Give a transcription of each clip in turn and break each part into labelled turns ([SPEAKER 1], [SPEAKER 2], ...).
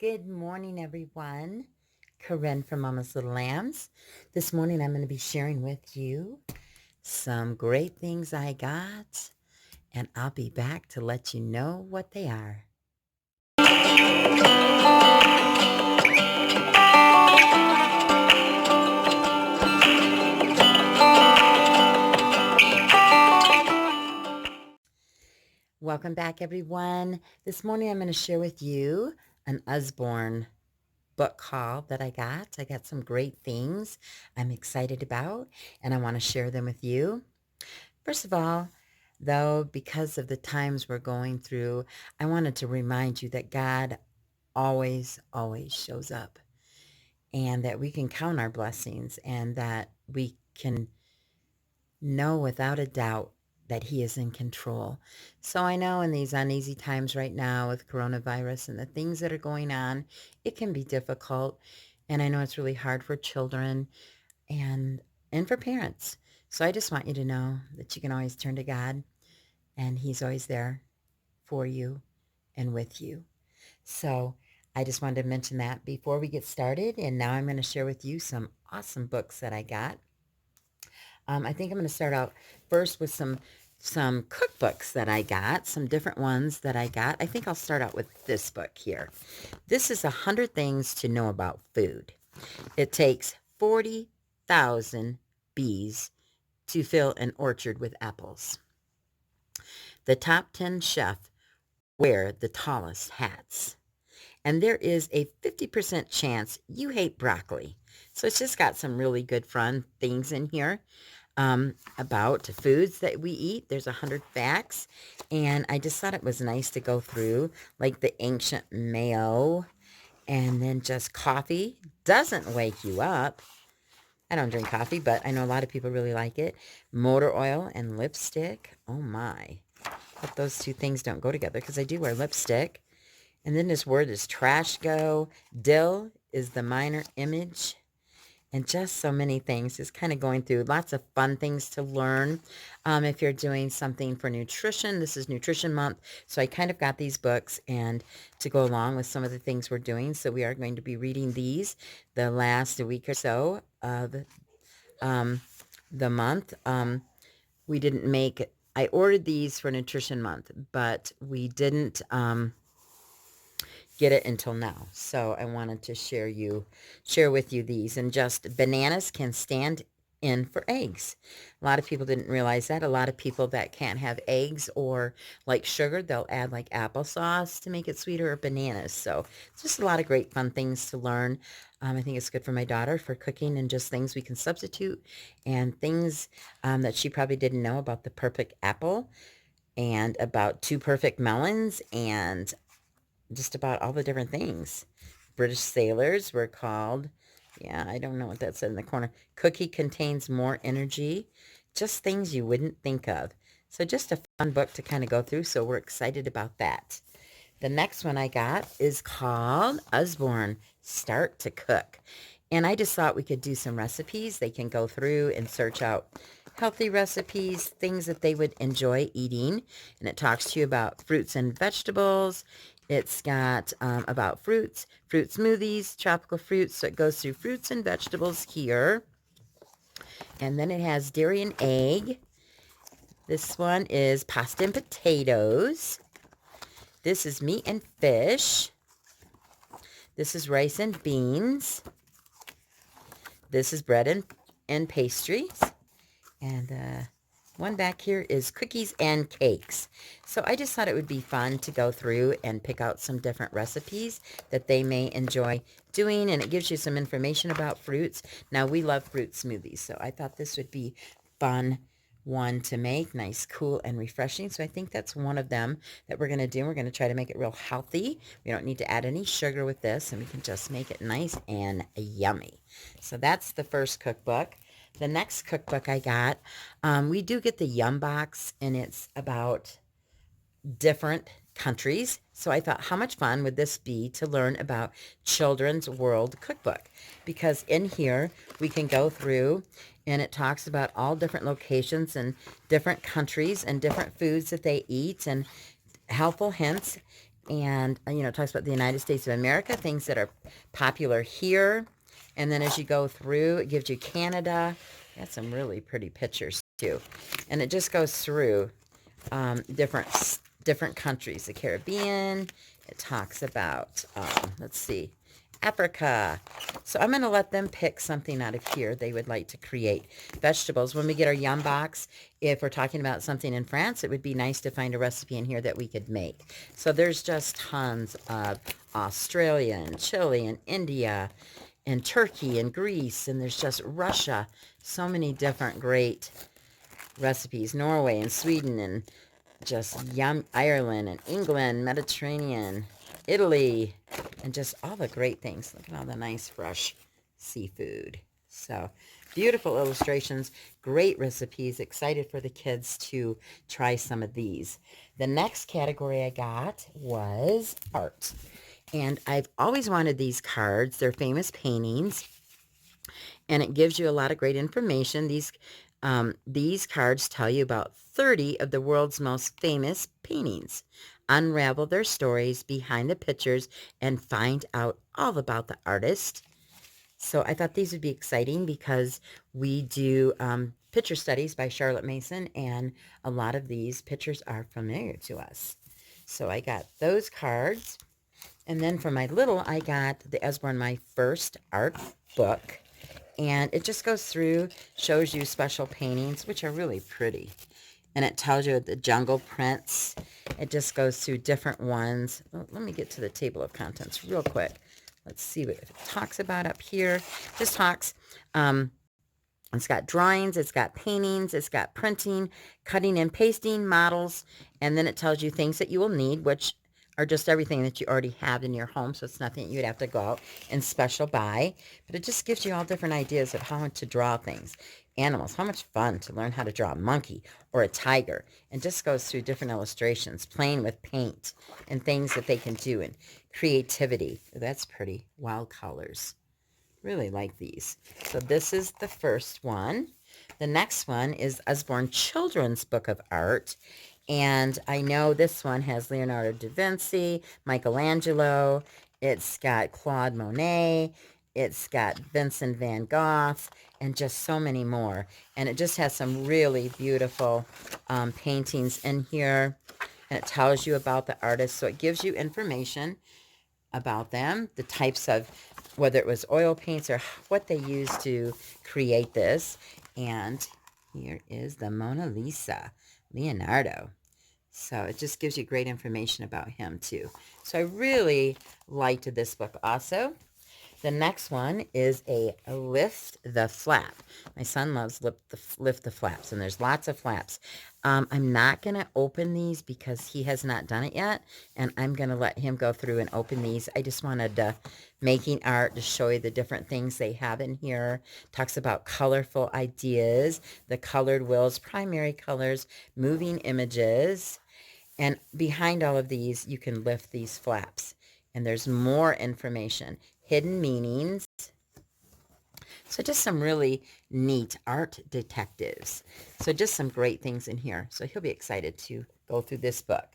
[SPEAKER 1] Good morning, everyone. Corinne from Mama's Little Lambs. This morning I'm going to be sharing with you some great things I got, and I'll be back to let you know what they are. Welcome back, everyone. This morning I'm going to share with you an Usborne book haul that I got. I got some great things I'm excited about, and I want to share them with you. First of all, though, because of the times we're going through, I wanted to remind you that God always, always shows up, and that we can count our blessings, and that we can know without a doubt that he is in control. So I know in these uneasy times right now with coronavirus and the things that are going on, it can be difficult. And I know it's really hard for children and for parents. So I just want you to know that you can always turn to God, and he's always there for you and with you. So I just wanted to mention that before we get started. And now I'm going to share with you some awesome books that I got. I think I'm going to start out first with some cookbooks that I got, some different ones that I got. I think I'll start out with this book here. This is 100 Things to Know About Food. It takes 40,000 bees to fill an orchard with apples. The top 10 chefs wear the tallest hats. And there is a 50% chance you hate broccoli. So it's just got some really good fun things in here about foods that we eat. There's 100 facts. And I just thought it was nice to go through, like the ancient mayo, and then just coffee doesn't wake you up. I don't drink coffee, but I know a lot of people really like it. Motor oil and lipstick. Oh my. But those two things don't go together because I do wear lipstick. And then this word is trash go. Dill is the minor image. And just so many things. Just kind of going through lots of fun things to learn. If you're doing something for nutrition, this is Nutrition Month. So I kind of got these books and to go along with some of the things we're doing. So we are going to be reading these the last week or so of the month. We didn't make, I ordered these for Nutrition Month, but we didn't get it until now. So I wanted to share with you these. And just bananas can stand in for eggs. A lot of people didn't realize that. A lot of people that can't have eggs or like sugar, they'll add like applesauce to make it sweeter, or bananas. So it's just a lot of great fun things to learn. I think it's good for my daughter for cooking, and just things we can substitute, and things that she probably didn't know about the perfect apple, and about two perfect melons, and just about all the different things. British sailors were called, yeah, I don't know what that said in the corner. Cookie contains more energy. Just things you wouldn't think of. So just a fun book to kind of go through. So we're excited about that. The next one I got is called Usborne, Start to Cook. And I just thought we could do some recipes. They can go through and search out healthy recipes, things that they would enjoy eating. And it talks to you about fruits and vegetables. It's got about fruit smoothies, tropical fruits. So it goes through fruits and vegetables here. And then it has dairy and egg. This one is pasta and potatoes. This is meat and fish. This is rice and beans. This is bread and pastries. And one back here is cookies and cakes. So I just thought it would be fun to go through and pick out some different recipes that they may enjoy doing. And it gives you some information about fruits. Now, we love fruit smoothies, so I thought this would be fun one to make. Nice, cool, and refreshing. So I think that's one of them that we're going to do. We're going to try to make it real healthy. We don't need to add any sugar with this, and we can just make it nice and yummy. So that's the first cookbook. The next cookbook I got, we do get the Yum Box, and it's about different countries. So I thought, how much fun would this be to learn about Children's World Cookbook? Because in here, we can go through, and it talks about all different locations and different countries and different foods that they eat, and helpful hints. And, it talks about the United States of America, things that are popular here. And then as you go through, it gives you Canada. Got some really pretty pictures too. And it just goes through different countries, the Caribbean. It talks about, let's see, Africa. So I'm going to let them pick something out of here they would like to create. Vegetables. When we get our Yum box, if we're talking about something in France, it would be nice to find a recipe in here that we could make. So there's just tons of Australia and Chile and India and Turkey and Greece, and there's just Russia. So many different great recipes. Norway and Sweden and just yum, Ireland and England, Mediterranean, Italy, and just all the great things. Look at all the nice fresh seafood. So beautiful illustrations, great recipes. Excited for the kids to try some of these. The next category I got was art. And I've always wanted these cards. They're famous paintings. And it gives you a lot of great information. These cards tell you about 30 of the world's most famous paintings. Unravel their stories behind the pictures and find out all about the artist. So I thought these would be exciting because we do picture studies by Charlotte Mason, and a lot of these pictures are familiar to us. So I got those cards. And then for my little, I got the Usborne My First Art book. And it just goes through, shows you special paintings, which are really pretty. And it tells you the jungle prints. It just goes through different ones. Oh, let me get to the table of contents real quick. Let's see what it talks about up here. Just talks. It's got drawings, it's got paintings, it's got printing, cutting and pasting, models, and then it tells you things that you will need, which are just everything that you already have in your home, so it's nothing you'd have to go out and special buy. But it just gives you all different ideas of how to draw things. Animals, how much fun to learn how to draw a monkey or a tiger, and just goes through different illustrations, playing with paint and things that they can do, and creativity. That's pretty. Wild colors. Really like these. So this is the first one. The next one is Usborne Children's Book of Art. And I know this one has Leonardo da Vinci, Michelangelo. It's got Claude Monet. It's got Vincent van Gogh, and just so many more. And it just has some really beautiful paintings in here. And it tells you about the artist. So it gives you information about them, the types of, whether it was oil paints or what they used to create this. And here is the Mona Lisa, Leonardo. So it just gives you great information about him too. So I really liked this book also. The next one is a Lift the Flap. My son loves Lift the Flaps, and there's lots of flaps. I'm not going to open these because he has not done it yet, and I'm going to let him go through and open these. I just wanted making art to show you the different things they have in here. Talks about colorful ideas, the colored wheels, primary colors, moving images, and behind all of these, you can lift these flaps. And there's more information, hidden meanings. So just some really neat art detectives. So just some great things in here. So he'll be excited to go through this book.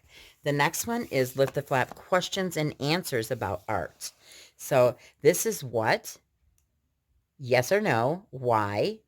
[SPEAKER 1] The next one is Lift the Flap, Questions and Answers About Art. So this is what, yes or no, why,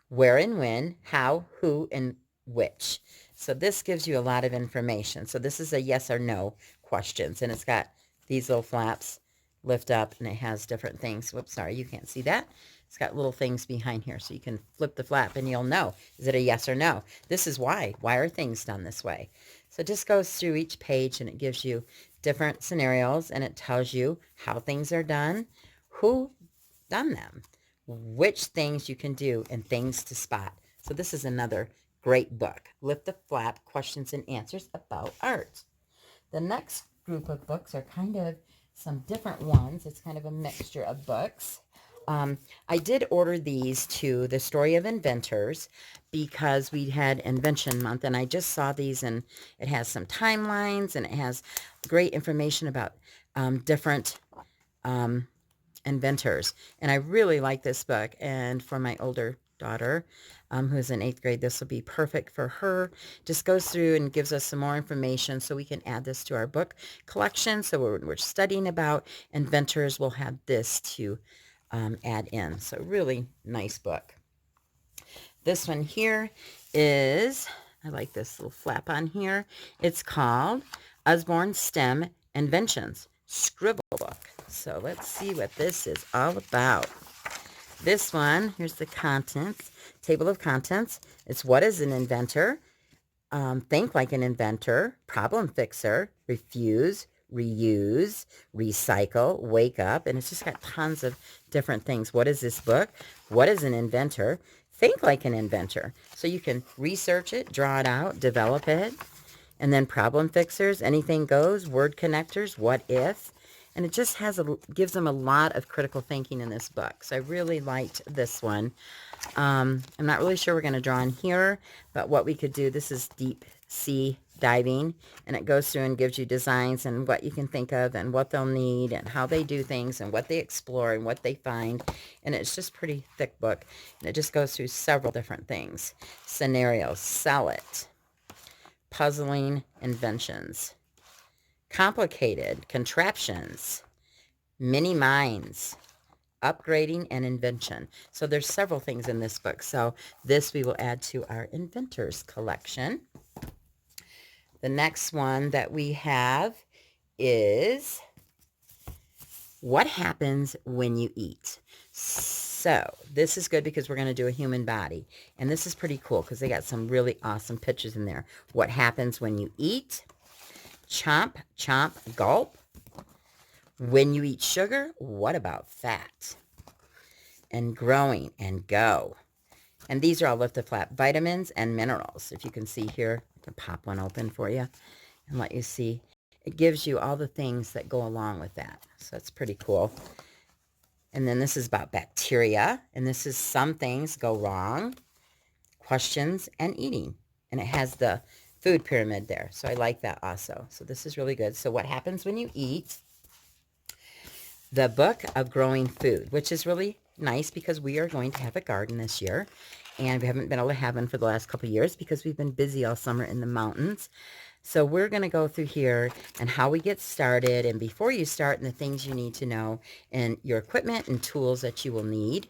[SPEAKER 1] where and when, how, who, and which. So this gives you a lot of information. So this is a yes or no questions, and it's got these little flaps lift up, and it has different things. Whoops, sorry, you can't see that. It's got little things behind here, so you can flip the flap, and you'll know, is it a yes or no? This is why. Why are things done this way? So it just goes through each page, and it gives you different scenarios, and it tells you how things are done, who done them, which things you can do, and things to spot. So this is another great book. Lift the Flap, Questions and Answers About Art. The next group of books are kind of some different ones. It's kind of a mixture of books. I did order these to the Story of Inventors because we had Invention Month, and I just saw these, and it has some timelines, and it has great information about different inventors. And I really like this book. And for my older daughter, who's in 8th grade. This will be perfect for her. Just goes through and gives us some more information so we can add this to our book collection. So we're studying about inventors, we'll have this to add in. So really nice book. This one here is, I like this little flap on here. It's called Usborne STEM Inventions Scribble Book. So let's see what this is all about. This one, here's the contents, table of contents. It's what is an inventor? Think like an inventor, problem fixer, refuse, reuse, recycle, wake up. And it's just got tons of different things. What is this book? What is an inventor? Think like an inventor. So you can research it, draw it out, develop it. And then problem fixers, anything goes, word connectors, what if. And it just gives them a lot of critical thinking in this book. So I really liked this one. I'm not really sure we're going to draw in here, but what we could do, this is deep sea diving, and it goes through and gives you designs and what you can think of and what they'll need and how they do things and what they explore and what they find. And it's just pretty thick book. And it just goes through several different things. Scenarios, sell it, puzzling inventions, complicated contraptions, mini minds, upgrading and invention. So there's several things in this book. So this we will add to our inventors collection. The next one that we have is what happens when you eat. So this is good because we're going to do a human body. And this is pretty cool because they got some really awesome pictures in there. What happens when you eat? Chomp, chomp, gulp. When you eat sugar, what about fat? And growing and go. And these are all lift the flap vitamins and minerals. If you can see here, I can pop one open for you and let you see. It gives you all the things that go along with that. So that's pretty cool. And then this is about bacteria. And this is some things go wrong, questions, and eating. And it has the food pyramid there. So I like that also. So this is really good. So what happens when you eat? The book of growing food, which is really nice because we are going to have a garden this year. And we haven't been able to have one for the last couple of years because we've been busy all summer in the mountains. So we're going to go through here and how we get started and before you start and the things you need to know and your equipment and tools that you will need.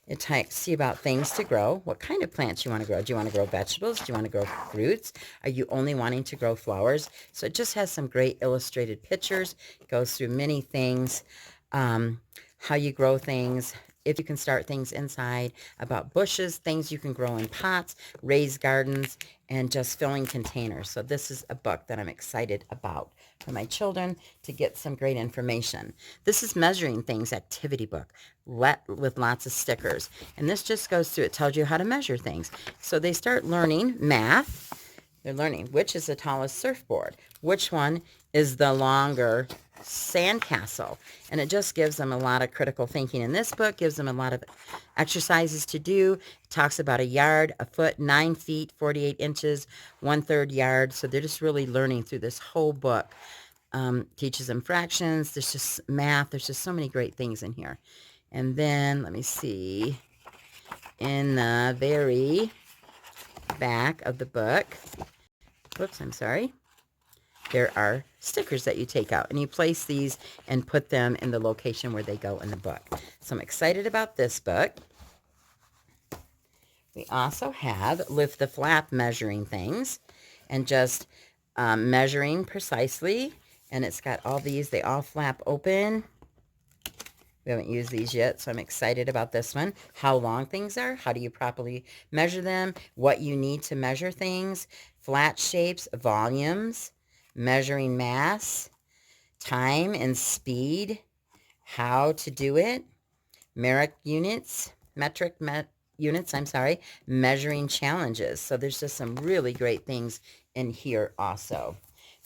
[SPEAKER 1] It talks to you about things to grow, what kind of plants you want to grow. Do you want to grow vegetables? Do you want to grow fruits? Are you only wanting to grow flowers? So it just has some great illustrated pictures. It goes through many things, how you grow things, if you can start things inside, about bushes, things you can grow in pots, raised gardens, and just filling containers. So this is a book that I'm excited about for my children to get some great information. This is measuring things activity book with lots of stickers. And this just goes through, it tells you how to measure things. So they start learning math. They're learning which is the tallest surfboard, which one is the longer sandcastle. And it just gives them a lot of critical thinking. In this book, gives them a lot of exercises to do. It talks about a yard, a foot, 9 feet, 48 inches, 1/3 yard. So they're just really learning through this whole book. Teaches them fractions. There's just math. There's just so many great things in here. And then, let me see, in the very back of the book, whoops, I'm sorry, there are stickers that you take out and you place these and put them in the location where they go in the book. So I'm excited about this book. We also have lift the flap measuring things and just measuring precisely. And it's got all these, they all flap open. We haven't used these yet, so I'm excited about this one. How long things are, how do you properly measure them, what you need to measure things, flat shapes, volumes, measuring mass, time and speed, how to do it, metric units, measuring challenges. So there's just some really great things in here also.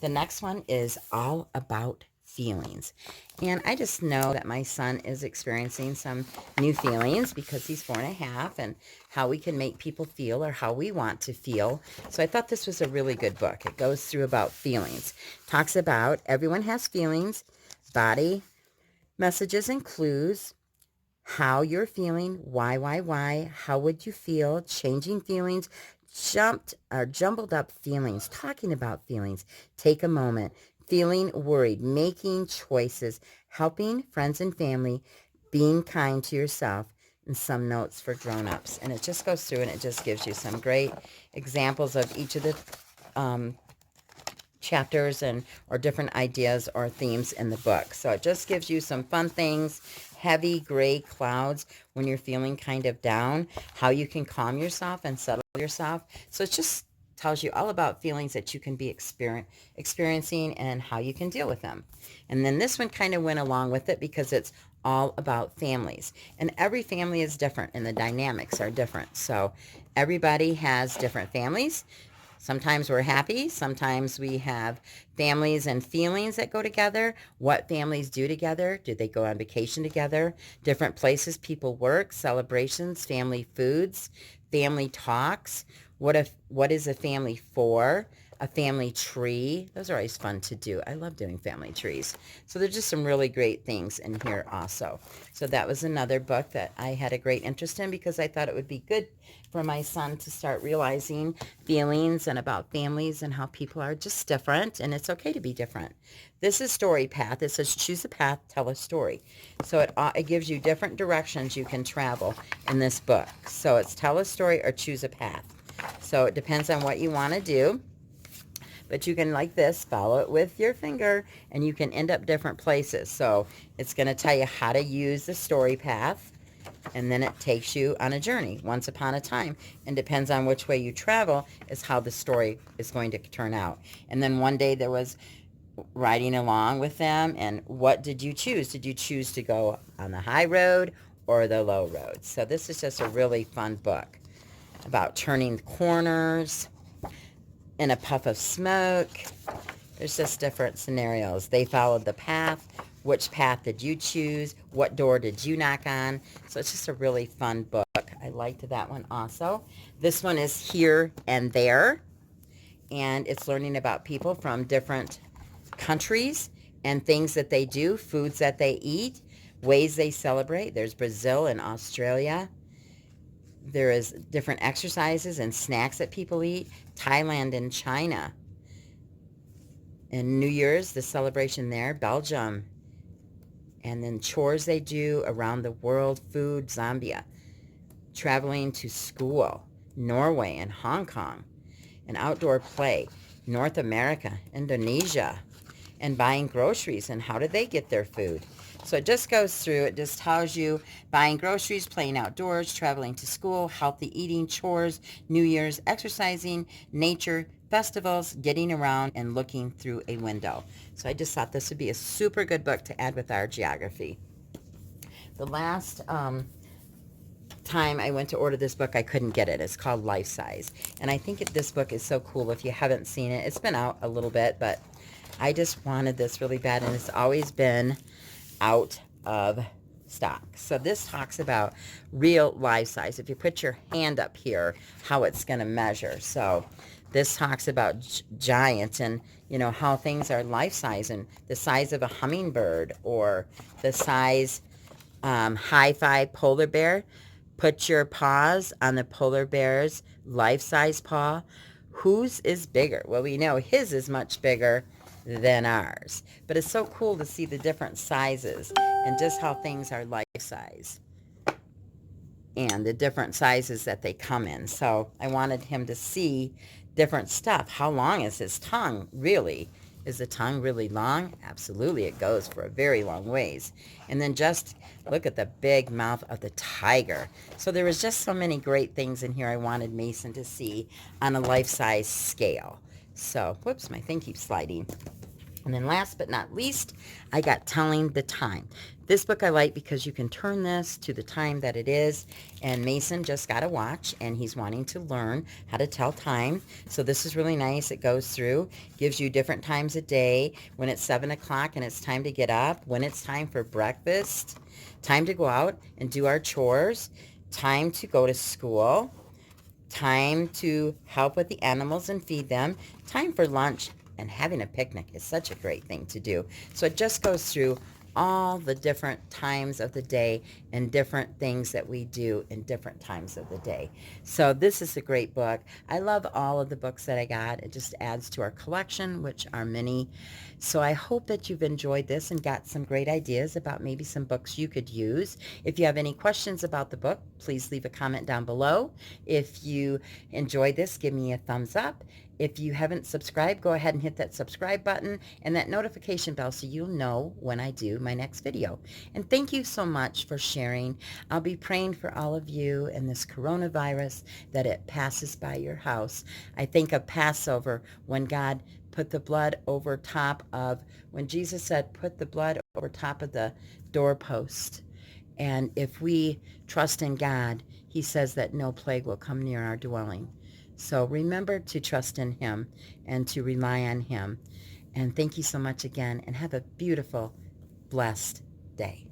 [SPEAKER 1] The next one is all about feelings. And I just know that my son is experiencing some new feelings because he's 4.5 and how we can make people feel or how we want to feel. So I thought this was a really good book. It goes through about feelings. Talks about everyone has feelings, body, messages and clues, how you're feeling, why, how would you feel, changing feelings, jumped or jumbled up feelings, talking about feelings, take a moment, feeling worried, making choices, helping friends and family, being kind to yourself, and some notes for grown-ups. And it just goes through and it just gives you some great examples of each of the chapters and or different ideas or themes in the book. So it just gives you some fun things, heavy gray clouds when you're feeling kind of down, how you can calm yourself and settle yourself. So it just tells you all about feelings that you can be experiencing and how you can deal with them. And then this one kind of went along with it because it's all about families. And every family is different and the dynamics are different. So everybody has different families. Sometimes we're happy. Sometimes we have families and feelings that go together. What families do together? Do they go on vacation together? Different places people work, celebrations, family foods, family talks. What is a family for? A family tree. Those are always fun to do. I love doing family trees. So there's just some really great things in here also. So that was another book that I had a great interest in because I thought it would be good for my son to start realizing feelings and about families and how people are just different, and it's okay to be different. This is Story Path. It says choose a path, tell a story. So it gives you different directions you can travel in this book. So it's tell a story or choose a path. So it depends on what you want to do. But you can, like this, follow it with your finger, and you can end up different places. So it's going to tell you how to use the story path, and then it takes you on a journey once upon a time. And depends on which way you travel is how the story is going to turn out. And then one day there was riding along with them, and what did you choose? Did you choose to go on the high road or the low road? So this is just a really fun book about turning corners in a puff of smoke. There's just different scenarios. They followed the path. Which path did you choose? What door did you knock on? So it's just a really fun book. I liked that one also. This one is Here and There, and it's learning about people from different countries and things that they do, foods that they eat, ways they celebrate. There's Brazil and Australia. There is different exercises and snacks that people eat. Thailand and China. And New Year's, the celebration there, Belgium. And then chores they do around the world, food, Zambia. Traveling to school, Norway and Hong Kong. And outdoor play, North America, Indonesia. And buying groceries and how do they get their food. So it just goes through, it just tells you buying groceries, playing outdoors, traveling to school, healthy eating, chores, New Year's, exercising, nature, festivals, getting around, and looking through a window. So I just thought this would be a super good book to add with our geography. The last time I went to order this book, I couldn't get it. It's called Life Size. And I think this book is so cool if you haven't seen it. It's been out a little bit, but I just wanted this really bad, and it's always been out of stock. So this talks about real life size. If you put your hand up here, how it's going to measure. So this talks about giants and, you know, how things are life size and the size of a hummingbird or the size, high-five polar bear. Put your paws on the polar bear's life-size paw. Whose is bigger? Well, we know his is much bigger than ours. But it's so cool to see the different sizes and just how things are life size and the different sizes that they come in. So I wanted him to see different stuff. How long is his tongue really? Is the tongue really long? Absolutely, it goes for a very long ways. And then just look at the big mouth of the tiger. So there was just so many great things in here I wanted Mason to see on a life-size scale. So, whoops, my thing keeps sliding. And then last but not least, I got Telling the Time. This book I like because you can turn this to the time that it is. And Mason just got a watch, and he's wanting to learn how to tell time. So this is really nice. It goes through, gives you different times a day, when it's 7 o'clock and it's time to get up, when it's time for breakfast, time to go out and do our chores, time to go to school, time to help with the animals and feed them, time for lunch, and having a picnic is such a great thing to do. So it just goes through all the different times of the day and different things that we do in different times of the day. So this is a great book. I love all of the books that I got. It just adds to our collection, which are many. So I hope that you've enjoyed this and got some great ideas about maybe some books you could use. If you have any questions about the book, please leave a comment down below. If you enjoyed this, give me a thumbs up. If you haven't subscribed, go ahead and hit that subscribe button and that notification bell so you'll know when I do my next video. And thank you so much for sharing. I'll be praying for all of you and this coronavirus, that it passes by your house. I think of Passover when God put the blood over top of, when Jesus said, put the blood over top of the doorpost. And if we trust in God, he says that no plague will come near our dwelling. So remember to trust in him and to rely on him. And thank you so much again, and have a beautiful, blessed day.